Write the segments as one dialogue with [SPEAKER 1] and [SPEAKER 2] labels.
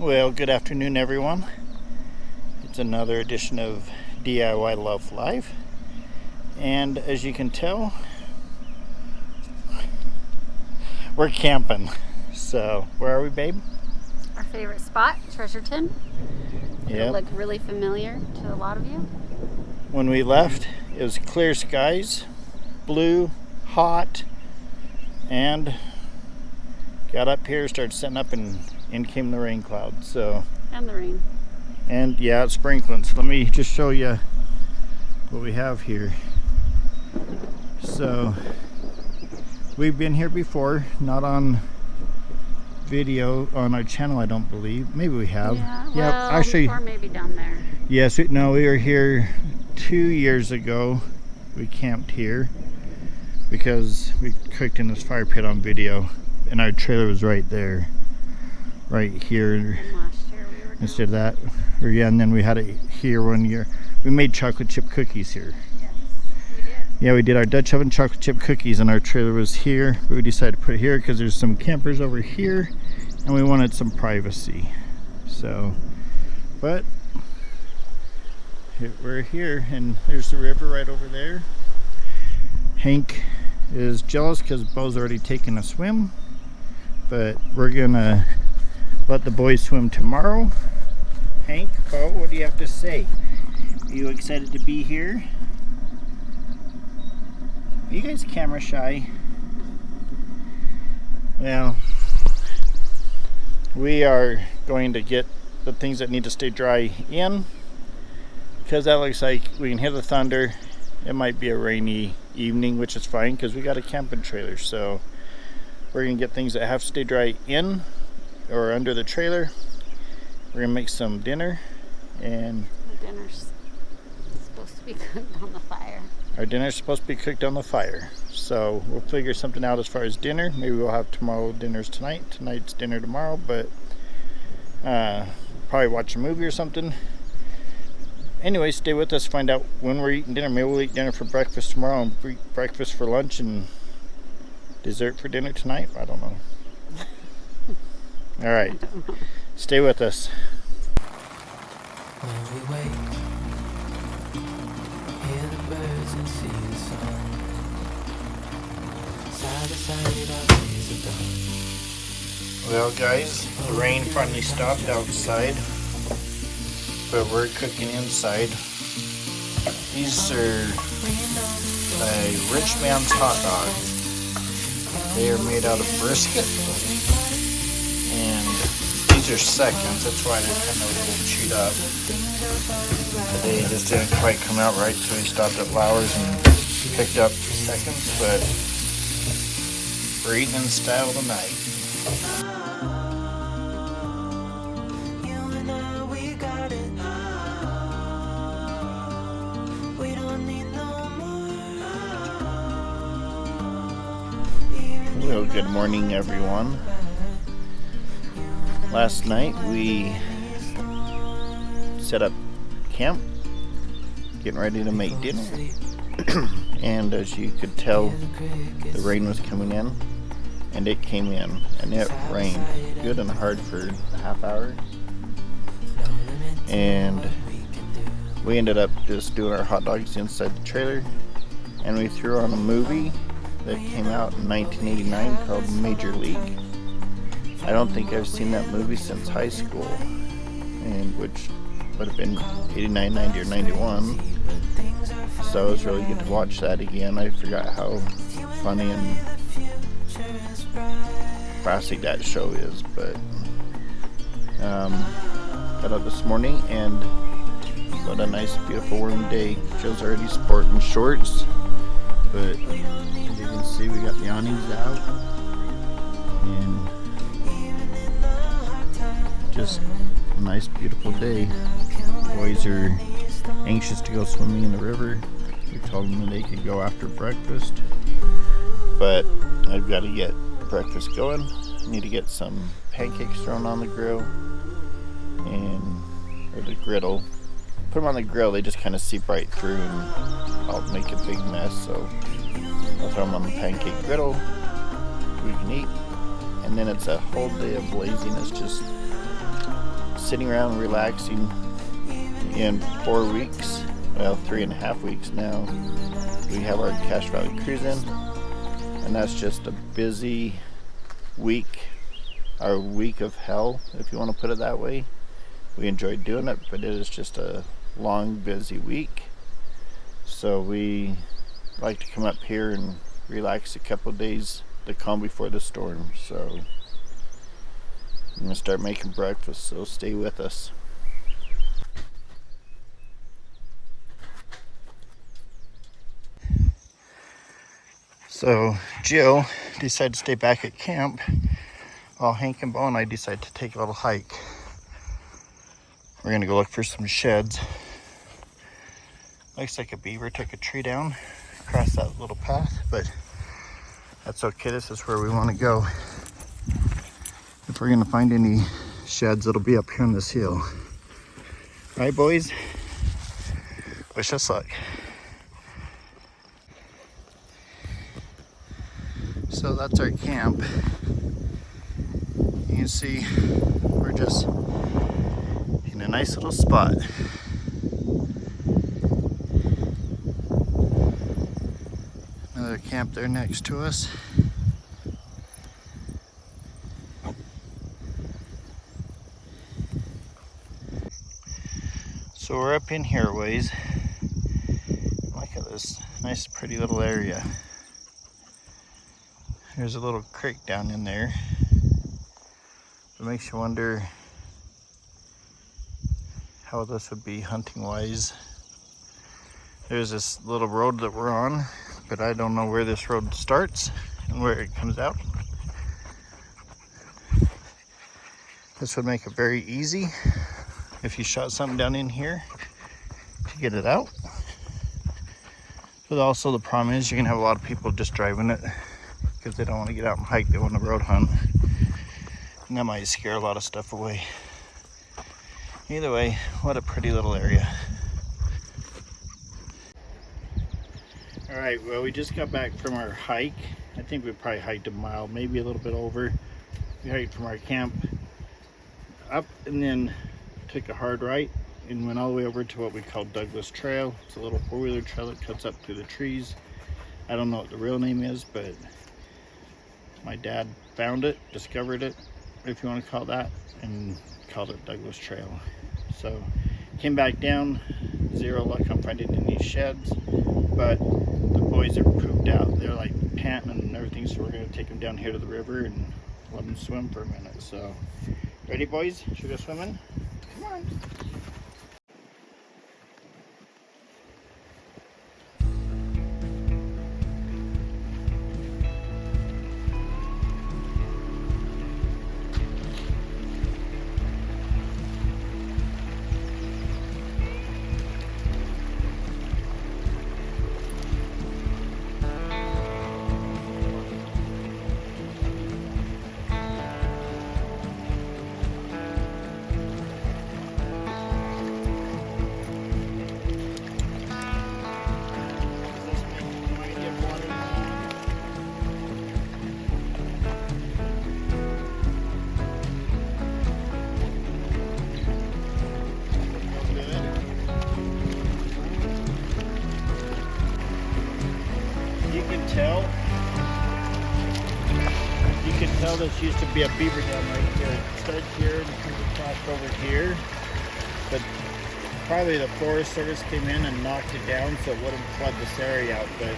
[SPEAKER 1] Well, good afternoon, everyone. It's another edition of DIY Love Live, and as you can tell, we're camping. So, where are we, babe?
[SPEAKER 2] Our favorite spot, Treasureton.
[SPEAKER 1] Yeah.
[SPEAKER 2] It'll look really familiar to a lot of you.
[SPEAKER 1] When we left, it was clear skies, blue, hot, and got up here, started setting up, and in came the rain cloud. So.
[SPEAKER 2] And the rain.
[SPEAKER 1] And yeah, it's sprinkling. So let me just show you what we have here. So we've been here before, not on video on our channel, I don't believe. Maybe we have.
[SPEAKER 2] Yeah, well,
[SPEAKER 1] actually,
[SPEAKER 2] or maybe down there.
[SPEAKER 1] Yes, no, we were here 2 years ago. We camped here because we cooked in this fire pit on video, and our trailer was right there, right here.
[SPEAKER 2] And last year we were
[SPEAKER 1] instead of that, or yeah, and then we had it here 1 year. We made chocolate chip cookies here.
[SPEAKER 2] Yes, we did.
[SPEAKER 1] Yeah, we did our Dutch oven chocolate chip cookies, and our trailer was here. We decided to put it here because there's some campers over here, and we wanted some privacy. So, but we're here, and there's the river right over there. Hank is jealous because Beau's already taken a swim, but we're gonna let the boys swim tomorrow. Hank, Beau, what do you have to say? Are you excited to be here? Are you guys camera shy? Well, we are going to get the things that need to stay dry in, because that looks like we can hear the thunder. It might be a rainy evening, which is fine because we got a camping trailer. So we're gonna get things that have to stay dry in or under the trailer. We're gonna make some dinner, and
[SPEAKER 2] The dinner's supposed to be cooked on the fire.
[SPEAKER 1] our dinner's supposed to be cooked on the fire. So we'll figure something out as far as dinner. Maybe we'll have tomorrow dinners tonight. Tonight's dinner tomorrow, but probably watch a movie or something. Anyway, stay with us, find out when we're eating dinner. Maybe we'll eat dinner for breakfast tomorrow and breakfast for lunch and dessert for dinner tonight. I don't know. All right, stay with us.
[SPEAKER 3] When we wake, hear the birds and see the sun. Side to side, our days are done.
[SPEAKER 1] Well, guys, the rain finally stopped outside, but we're cooking inside. These are a rich man's hot dog. They are made out of brisket, and these are seconds. That's why they're kind of a little chewed up. They just didn't quite come out right, so we stopped at Lauer's and picked up seconds, but we're eating in style tonight. Well, good morning, everyone. Last night we set up camp, getting ready to make dinner, and as you could tell, the rain was coming in, and it came in, and it rained good and hard for a half hour, and we ended up just doing our hot dogs inside the trailer, and we threw on a movie that came out in 1989 called Major League. I don't think I've seen that movie since high school, and which would have been 89, 90, or 91. So it was really good to watch that again. I forgot how funny and classic that show is, but got up this morning, and what a nice, beautiful, warm day. Joe's already sporting shorts, but as you can see, we got the awnings out, and just a nice, beautiful day. Boys are anxious to go swimming in the river. We told them that they could go after breakfast, but I've got to get breakfast going. I need to get some pancakes thrown on the grill, or the griddle. Put them on the grill, they just kind of seep right through, and I'll make a big mess, so I'll throw them on the pancake griddle. We can eat, and then it's a whole day of laziness, just sitting around relaxing. In 4 weeks, well, 3.5 weeks now, we have our Cache Valley cruise in, and that's just a busy week, our week of hell, if you want to put it that way. We enjoyed doing it, but it is just a long, busy week. So we like to come up here and relax a couple of days, the calm before the storm. So I'm gonna start making breakfast, so stay with us. So Jill decided to stay back at camp while Hank and Beau and I decided to take a little hike. We're gonna go look for some sheds. Looks like a beaver took a tree down across that little path, but that's okay. This is where we want to go. If we're gonna find any sheds, it'll be up here on this hill. Right, boys? Wish us luck. So that's our camp. You can see we're just in a nice little spot. Another camp there next to us. So we're up in here ways. Look at this nice pretty little area. There's a little creek down in there. It makes you wonder how this would be hunting wise. There's this little road that we're on, but I don't know where this road starts and where it comes out. This would make it very easy if you shot something down in here to get it out. But also the problem is you're gonna have a lot of people just driving it because they don't want to get out and hike, they want to road hunt. And that might scare a lot of stuff away. Either way, what a pretty little area. All right, well, we just got back from our hike. I think we probably hiked a mile, maybe a little bit over. We hiked from our camp up and then took a hard right and went all the way over to what we call Douglas Trail. It's a little four-wheeler trail that cuts up through the trees. I don't know what the real name is, but my dad found it, discovered it, if you want to call it that, and called it Douglas Trail. So came back down, zero luck on finding any sheds, but the boys are pooped out. They're like panting and everything, so we're going to take them down here to the river and let them swim for a minute. So ready, boys? Should we go swimming? Come on. You can tell this used to be a beaver dam right here. It starts here and comes across over here, but probably the Forest Service came in and knocked it down so it wouldn't flood this area out. But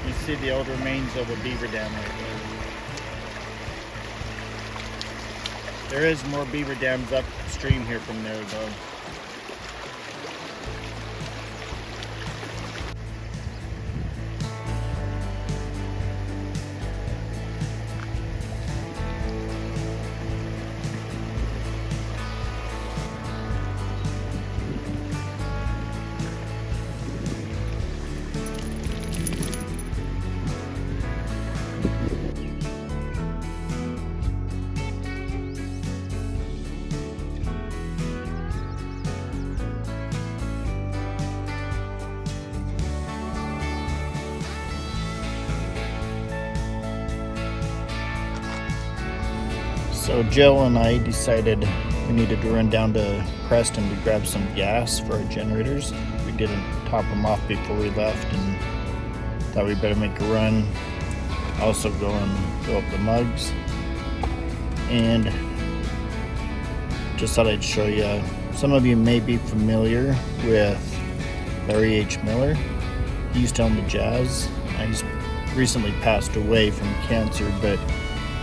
[SPEAKER 1] you see the old remains of a beaver dam right there. There is more beaver dams upstream here from there though. So Jill and I decided we needed to run down to Preston to grab some gas for our generators. We didn't top them off before we left and thought we better make a run. Also go and fill up the mugs. And just thought I'd show you. Some of you may be familiar with Larry H. Miller. He used to own the Jazz. He's recently passed away from cancer, but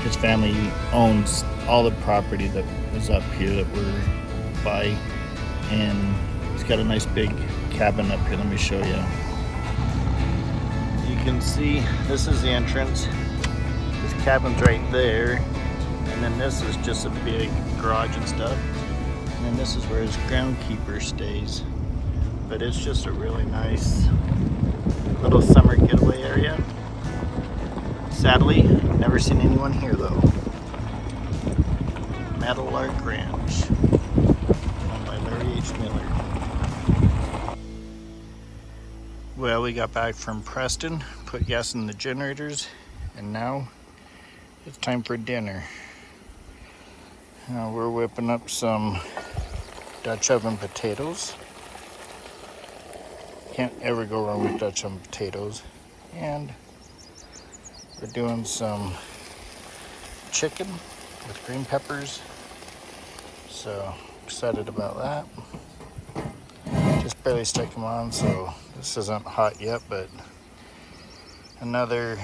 [SPEAKER 1] his family owns all the property that was up here that we're by, and he's got a nice big cabin up here. Let me show you. You can see this is the entrance. His cabin's right there, and then this is just a big garage and stuff, and then this is where his groundkeeper stays. But it's just a really nice little summer getaway area. Sadly, never seen anyone here though. Meadowlark Ranch, owned by Larry H. Miller. Well, we got back from Preston, put gas in the generators, and now it's time for dinner. We're whipping up some Dutch oven potatoes. Can't ever go wrong with Dutch oven potatoes. And we're doing some chicken with green peppers. So excited about that. Just barely stuck them on, so this isn't hot yet, but another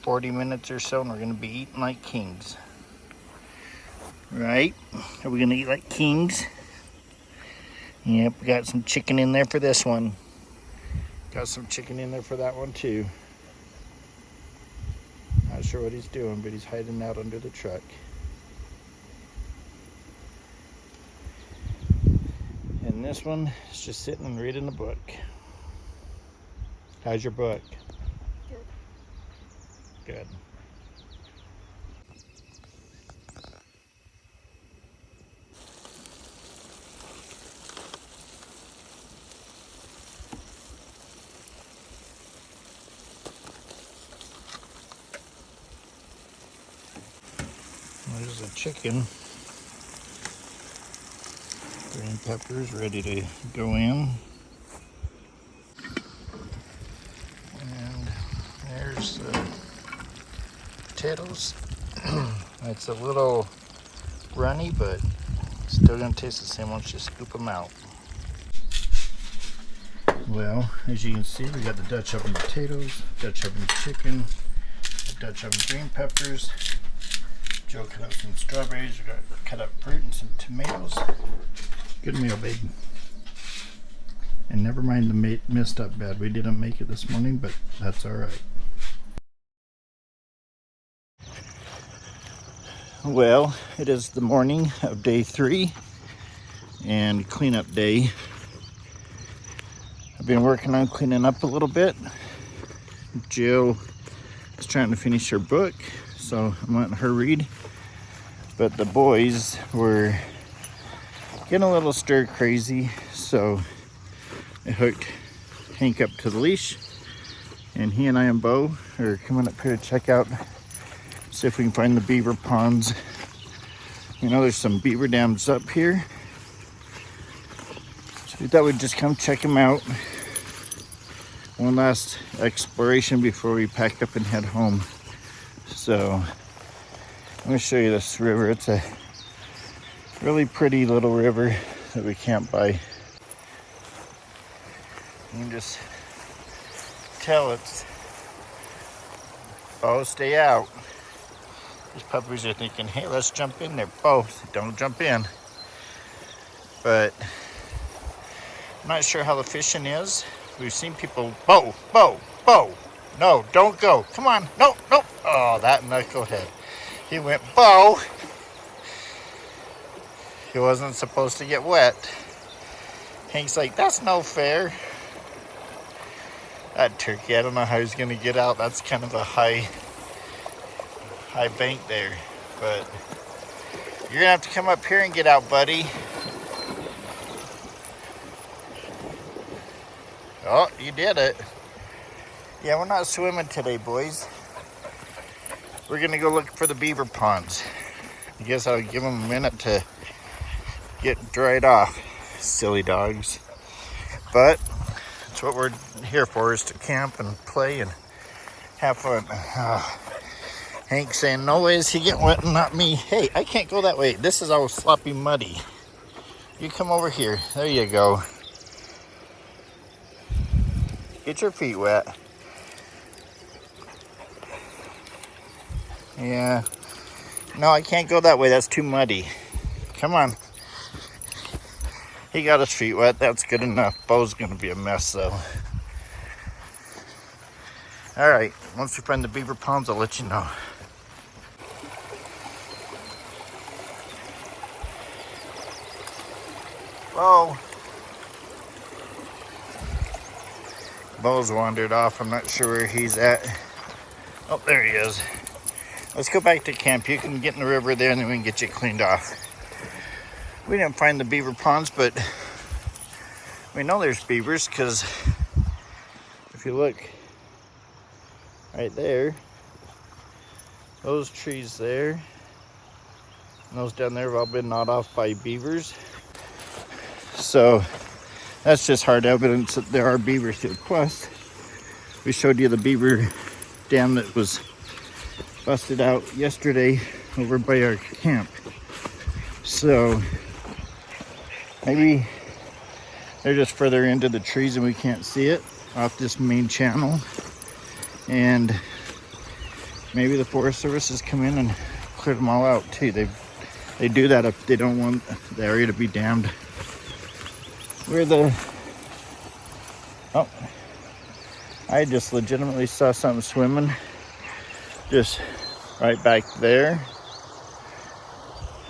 [SPEAKER 1] 40 minutes or so and we're gonna be eating like kings. Right? Are we gonna eat like kings? Yep, we got some chicken in there for this one. Got some chicken in there for that one too. Not sure what he's doing, but he's hiding out under the truck. And this one is just sitting and reading a book. How's your book? Good. Good. There's the chicken. Green peppers ready to go in. And there's the potatoes. It's a little runny, but still gonna taste the same once you scoop them out. Well, as you can see, we got the Dutch oven potatoes, Dutch oven chicken, the Dutch oven green peppers. Joe cut up some strawberries, we got cut up fruit and some tomatoes. Good meal, babe. And never mind the messed up bed. We didn't make it this morning, but that's alright. Well, it is the morning of day 3 and cleanup day. I've been working on cleaning up a little bit. Jill is trying to finish her book, so I'm letting her read. But the boys were getting a little stir crazy, so I hooked Hank up to the leash, and he and I and Beau are coming up here to check out, see if we can find the beaver ponds. You know, there's some beaver dams up here, so we thought we'd just come check them out. One last exploration before we pack up and head home. So I'm going to show you this river. It's a really pretty little river that we camp by. You can just tell it's, Beau, stay out. These puppies are thinking, hey, let's jump in there. Beau, don't jump in. But I'm not sure how the fishing is. We've seen people, Beau, no, don't go. Come on, no. Oh, that knucklehead. He went, Beau. He wasn't supposed to get wet. Hank's like, that's no fair. That turkey, I don't know how he's gonna get out. That's kind of a high bank there. But you're gonna have to come up here and get out, buddy. Oh, you did it. Yeah, we're not swimming today, boys. We're gonna go look for the beaver ponds. I guess I'll give them a minute to get dried off, silly dogs. But that's what we're here for, is to camp and play and have fun. Hank saying, no ways he get wet and not me. Hey, I can't go that way. This is all sloppy muddy. You come over here. There you go. Get your feet wet. Yeah. No, I can't go that way. That's too muddy. Come on. He got his feet wet. That's good enough. Beau's going to be a mess, though. All right. Once we find the beaver ponds, I'll let you know. Beau. Beau's wandered off. I'm not sure where he's at. Oh, there he is. Let's go back to camp. You can get in the river there and then we can get you cleaned off. We didn't find the beaver ponds, but we know there's beavers because if you look right there, those trees there and those down there have all been gnawed off by beavers. So that's just hard evidence that there are beavers here. Plus, we showed you the beaver dam that was busted out yesterday over by our camp. So maybe they're just further into the trees and we can't see it off this main channel. And maybe the Forest Service has come in and cleared them all out too. They do that if they don't want the area to be dammed. I just legitimately saw something swimming just right back there.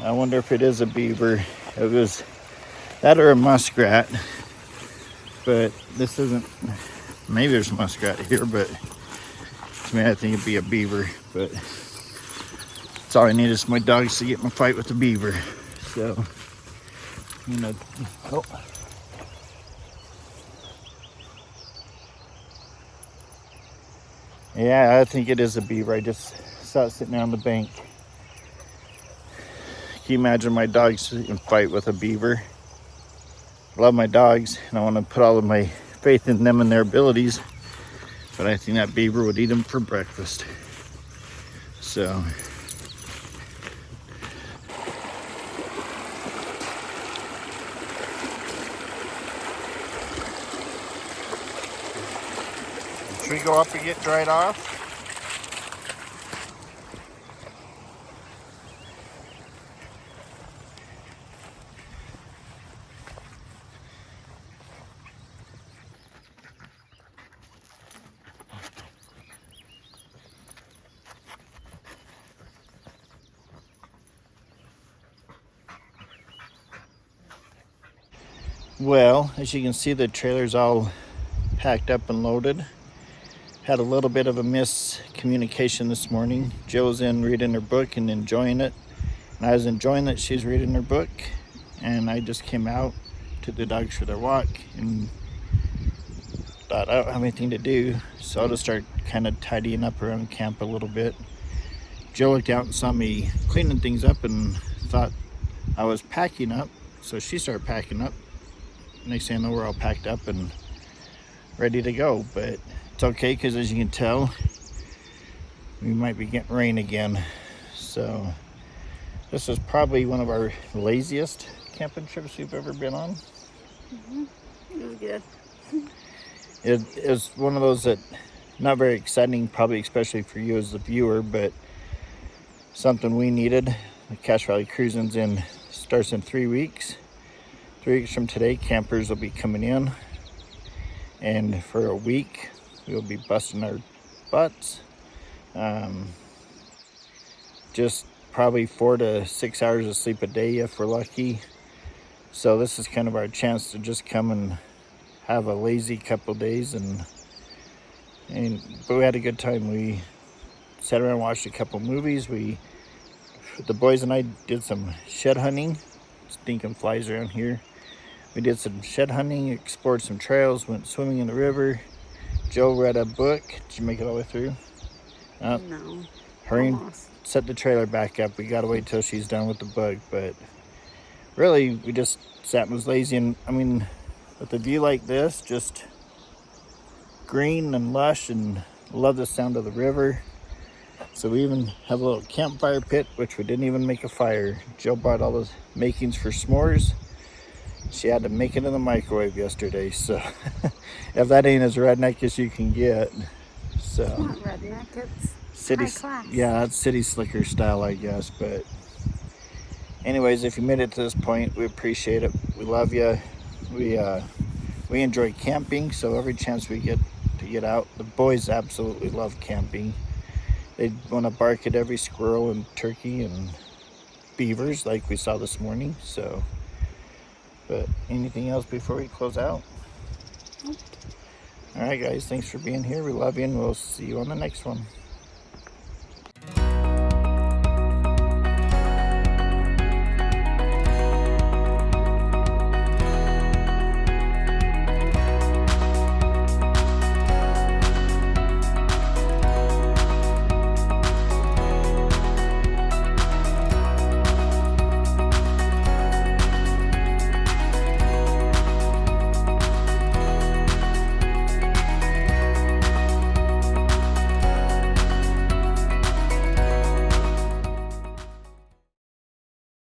[SPEAKER 1] I wonder if it is a beaver. It was that or a muskrat, but this isn't. Maybe there's a muskrat here, but to me I think it'd be a beaver. But that's all I need is my dogs to get in a fight with the beaver. So, you know, yeah, I think it is a beaver. I just saw it sitting there on the bank. Can you imagine my dogs in fight with a beaver? I love my dogs and I want to put all of my faith in them and their abilities, but I think that beaver would eat them for breakfast. So should we go up and get dried off? Well, as you can see, the trailer's all packed up and loaded. Had a little bit of a miscommunication this morning. Joe's in reading her book and enjoying it. And I was enjoying that she's reading her book. And I just came out, took the dogs for their walk, and thought I don't have anything to do. So I'll just start kind of tidying up around camp a little bit. Joe looked out and saw me cleaning things up and thought I was packing up. So she started packing up. Next thing I know, we're all packed up and ready to go. But it's okay because, as you can tell, we might be getting rain again. So this is probably one of our laziest camping trips we've ever been on.
[SPEAKER 2] Mm-hmm. It was good.
[SPEAKER 1] It is one of those that not very exciting, probably especially for you as the viewer, but something we needed. The Cache Valley Cruising starts in 3 weeks. 3 weeks from today, campers will be coming in, and for a week we'll be busting our butts. Just probably 4 to 6 hours of sleep a day if we're lucky. So this is kind of our chance to just come and have a lazy couple days, but we had a good time. We sat around and watched a couple movies. The boys and I did some shed hunting. Stinking flies around here. We did some shed hunting, explored some trails, went swimming in the river. Joe read a book. Did you make it all the way through?
[SPEAKER 2] No.
[SPEAKER 1] Hurry and
[SPEAKER 2] Almost.
[SPEAKER 1] set the trailer back up. We gotta wait till she's done with the book, but really we just sat and was lazy. And I mean, with a view like this, just green and lush, and love the sound of the river. So we even have a little campfire pit, which we didn't even make a fire. Jill brought all the makings for s'mores. She had to make it in the microwave yesterday, so if that ain't as redneck as you can get. So
[SPEAKER 2] It's not redneck, it's
[SPEAKER 1] city,
[SPEAKER 2] high class.
[SPEAKER 1] yeah, that's city slicker style, I guess. But anyways, if you made it to this point, we appreciate it. We love you. We enjoy camping, so every chance we get to get out, the boys absolutely love camping. They want to bark at every squirrel and turkey and beavers like we saw this morning. So, but anything else before we close out?
[SPEAKER 2] Nope.
[SPEAKER 1] All right, guys, thanks for being here. We love you, and we'll see you on the next one.